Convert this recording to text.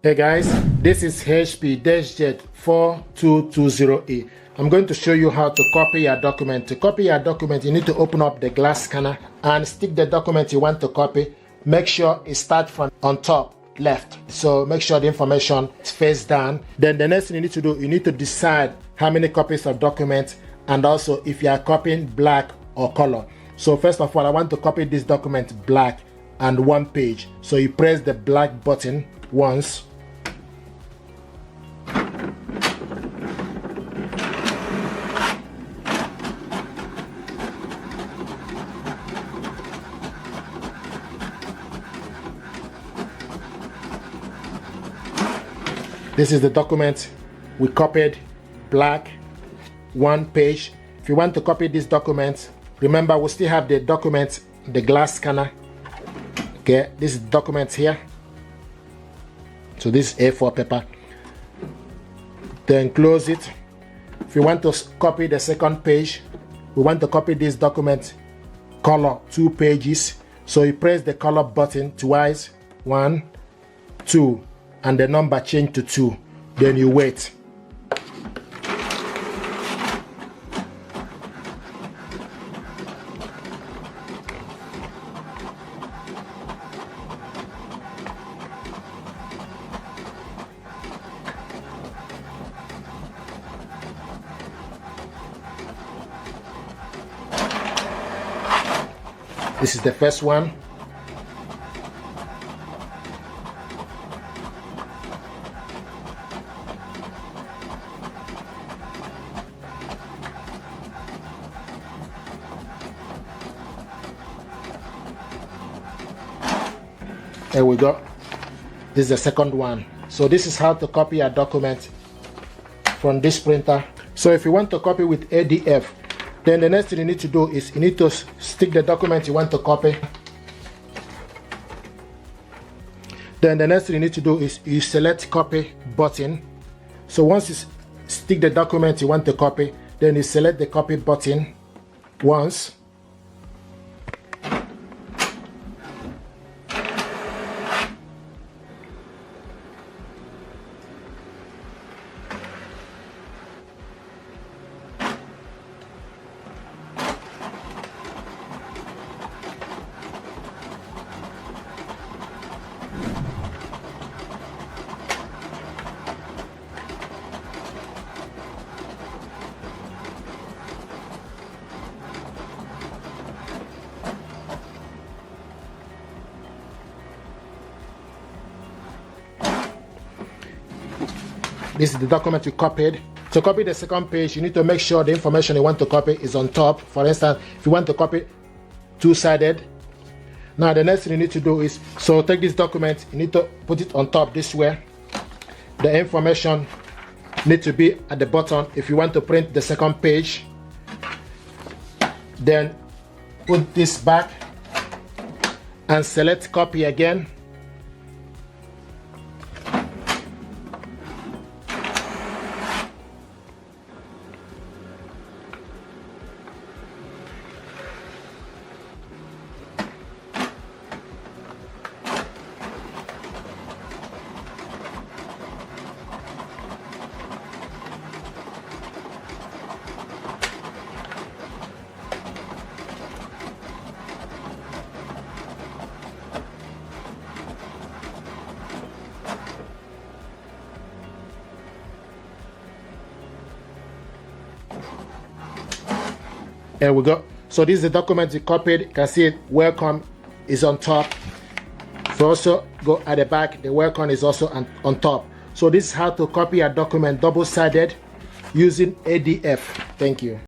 Hey guys, this is HP DeskJet 4220e. I'm going to show you how to copy your document. To copy your document, you need to open up the glass scanner and stick the document you want to copy. Make sure it starts from on top left. So make sure the information is face down. Then the next thing you need to do, you need to decide how many copies of document and also if you are copying black or color. So first of all, I want to copy this document black and one page. So you press the black button once. This is the document we copied, black, one page. If you want to copy this document, remember we still have the document, the glass scanner. Okay, this is the document here. So this is A4 paper. Then close it. If you want to copy the second page, we want to copy this document, color, 2 pages. So you press the color button twice, 1, 2. And the number change to 2. Then you wait. This is the first one. There we go. This is the second one. So this is how to copy a document from this printer. So if you want to copy with ADF, then the next thing you need to do is you need to stick the document you want to copy. Then the next thing you need to do is you select copy button. So once you stick the document you want to copy, then you select the copy button once. This is the document you copied. To copy the second page, you need to make sure the information you want to copy is on top. For instance, if you want to copy two-sided, now the next thing you need to do is, so take this document, you need to put it on top this way. The information needs to be at the bottom if you want to print the second page. Then put this back and select copy again. There we go. So this is the document you copied. You can see it, welcome is on top. So also go at the back, the welcome is also on top. So this is how to copy a document double-sided using ADF. Thank you.